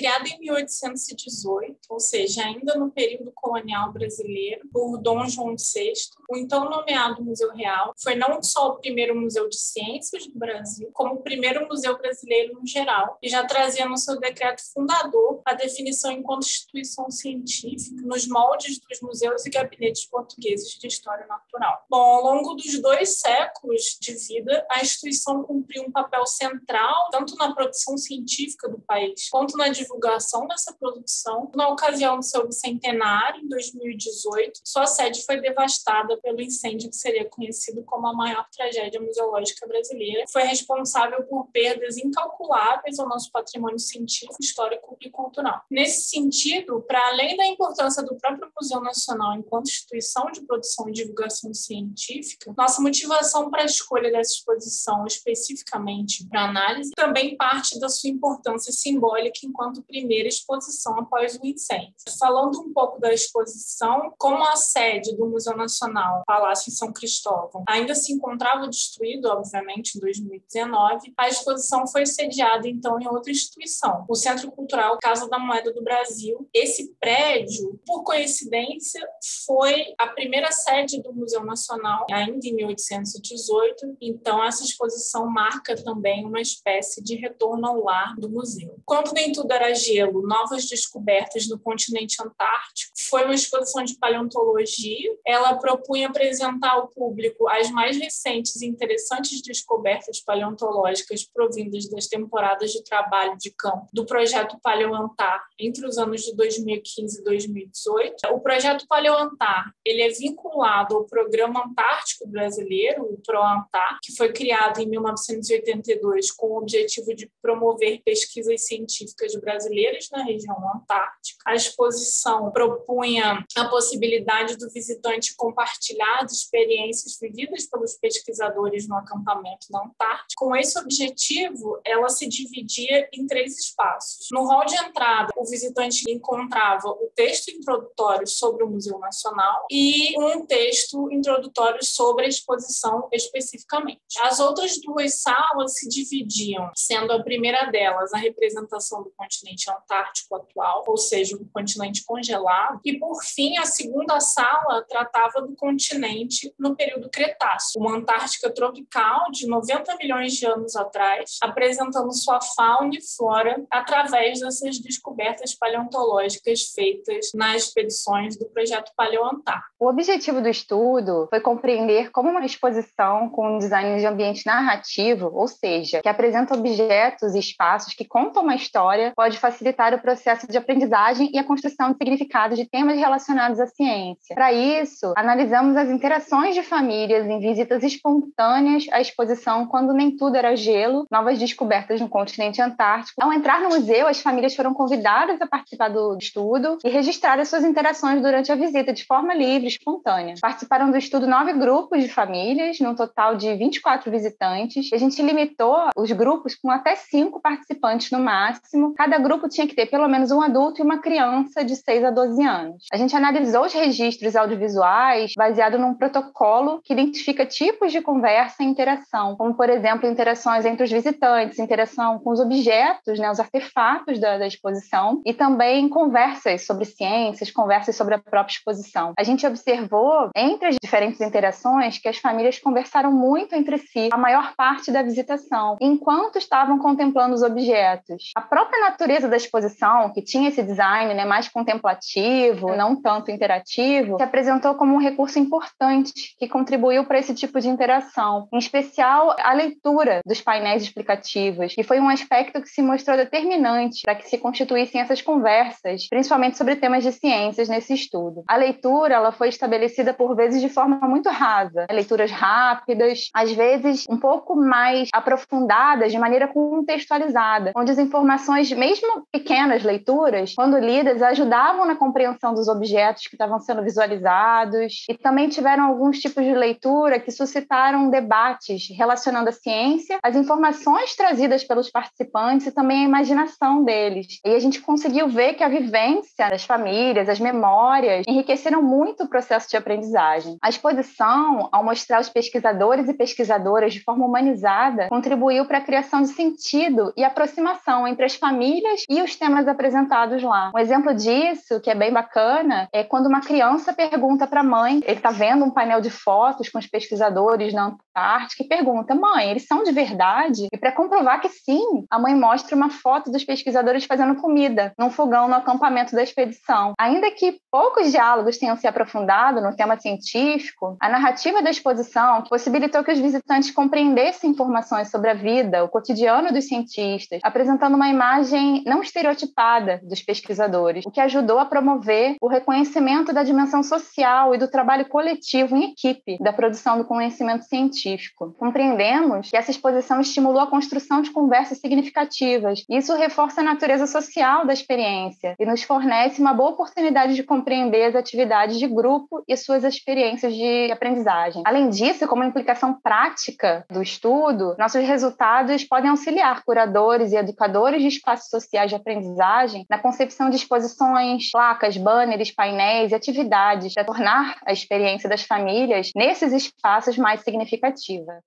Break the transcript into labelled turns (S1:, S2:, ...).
S1: criada em 1818, ou seja, ainda no período colonial brasileiro, por Dom João VI, o então nomeado Museu Real foi não só o primeiro museu de ciências do Brasil, como o primeiro museu brasileiro no geral, e já trazia no seu decreto fundador a definição enquanto instituição científica nos moldes dos museus e gabinetes portugueses de história natural. Bom, ao longo dos 2 séculos de vida, a instituição cumpriu um papel central tanto na produção científica do país quanto na divulgação dessa produção. Na ocasião do seu bicentenário, em 2018, sua sede foi devastada pelo incêndio que seria conhecido como a maior tragédia museológica brasileira. Foi responsável por perdas incalculáveis ao nosso patrimônio científico, histórico e cultural. Nesse sentido, para além da importância do próprio Museu Nacional enquanto instituição de produção e divulgação científica, nossa motivação para a escolha dessa exposição, especificamente para análise, também parte da sua importância simbólica enquanto primeira exposição após o incêndio. Falando um pouco da exposição, como a sede do Museu Nacional, Palácio em São Cristóvão, ainda se encontrava destruído, obviamente, em 2019, a exposição foi sediada, então, em outra instituição, o Centro Cultural Casa da Moeda do Brasil. Esse prédio, por coincidência, foi a primeira sede do Museu Nacional, ainda em 1818, então essa exposição marca também uma espécie de retorno ao lar do museu. Quando nem tudo era gelo, novas descobertas no continente antártico, foi uma exposição de paleontologia. Ela propunha apresentar ao público as mais recentes e interessantes descobertas paleontológicas provindas das temporadas de trabalho de campo do projeto Paleoantar entre os anos de 2015 e 2018. O projeto Paleoantar, ele é vinculado ao Programa Antártico Brasileiro, o PROANTAR, que foi criado em 1982 com o objetivo de promover pesquisas científicas brasileiras na região antártica. A exposição propunha a possibilidade do visitante compartilhar as experiências vividas pelos pesquisadores no acampamento na Antártica. Com esse objetivo, ela se dividia em 3 espaços. No hall de entrada, o visitante encontrava o texto introdutório sobre o Museu Nacional e um texto introdutório sobre a exposição especificamente. As outras 2 salas se dividiam, sendo a primeira delas a representação do continente antártico atual, ou seja, o continente congelado, e, por fim, a segunda sala tratava do continente no período Cretáceo, uma Antártica tropical de 90 milhões de anos atrás, apresentando sua fauna e flora através dessas descobertas paleontológicas feitas nas expedições do projeto Paleoantar.
S2: O objetivo do estudo foi compreender como uma exposição com um design de ambiente narrativo, ou seja, que apresenta objetos e espaços que contam uma história, pode facilitar o processo de aprendizagem e a construção de significados de temas relacionados à ciência. Para isso, analisamos as interações de famílias em visitas espontâneas à exposição Quando Nem Tudo Era Gelo, novas descobertas no continente antártico. Ao entrar no museu, as famílias foram convidadas a participar do estudo e registrar as suas interações durante a visita de forma livre e espontânea. Participaram do estudo 9 grupos de famílias, num total de 24 visitantes, e a gente limitou os grupos com até 5 participantes no máximo. Cada grupo tinha que ter pelo menos um adulto e uma criança de 6 a 12 anos. A gente analisou os registros audiovisuais baseado num protocolo que identifica tipos de conversa e interação, como, por exemplo, interações entre os visitantes, interação com os objetos, os artefatos da exposição, e também conversas sobre ciências, conversas sobre a própria exposição. A gente observou, entre as diferentes interações, que as famílias conversaram muito entre si a maior parte da visitação, enquanto estavam contemplando os objetos. A própria natureza da exposição, que tinha esse design mais contemplativo, não tanto interativo, se apresentou como um recurso importante que contribuiu para esse tipo de interação, em especial a leitura dos painéis explicativos, que foi um aspecto que se mostrou determinante para que se constituíssem essas conversas, principalmente sobre temas de ciências nesse estudo. A leitura ela foi estabelecida por vezes de forma muito rasa, leituras rápidas, às vezes um pouco mais aprofundadas, de maneira contextualizada, onde as informações, mesmo pequenas leituras, quando lidas, ajudavam na compreensão dos objetos que estavam sendo visualizados, e também tiveram alguns tipos de leitura que suscitaram debates relacionando a ciência, as informações trazidas pelos participantes e também a imaginação deles. E a gente conseguiu ver que a vivência das famílias, as memórias, enriqueceram muito o processo de aprendizagem. A exposição, ao mostrar os pesquisadores e pesquisadoras de forma humanizada, contribuiu para a criação de sentido e aproximação entre as famílias famílias e os temas apresentados lá. Um exemplo disso, que é bem bacana, é quando uma criança pergunta para a mãe, ele está vendo um painel de fotos com os pesquisadores na Antártica e pergunta: mãe, eles são de verdade? E para comprovar que sim, a mãe mostra uma foto dos pesquisadores fazendo comida num fogão no acampamento da expedição. Ainda que poucos diálogos tenham se aprofundado no tema científico, a narrativa da exposição possibilitou que os visitantes compreendessem informações sobre a vida, o cotidiano dos cientistas, apresentando uma imagem não estereotipada dos pesquisadores, o que ajudou a promover o reconhecimento da dimensão social e do trabalho coletivo em equipe da produção do conhecimento científico. Compreendemos que essa exposição estimulou a construção de conversas significativas. Isso reforça a natureza social da experiência e nos fornece uma boa oportunidade de compreender as atividades de grupo e suas experiências de aprendizagem. Além disso, como implicação prática do estudo, nossos resultados podem auxiliar curadores e educadores de espaços sociais de aprendizagem na concepção de exposições, placas, banners, painéis e atividades para tornar a experiência das famílias nesses espaços mais significativa.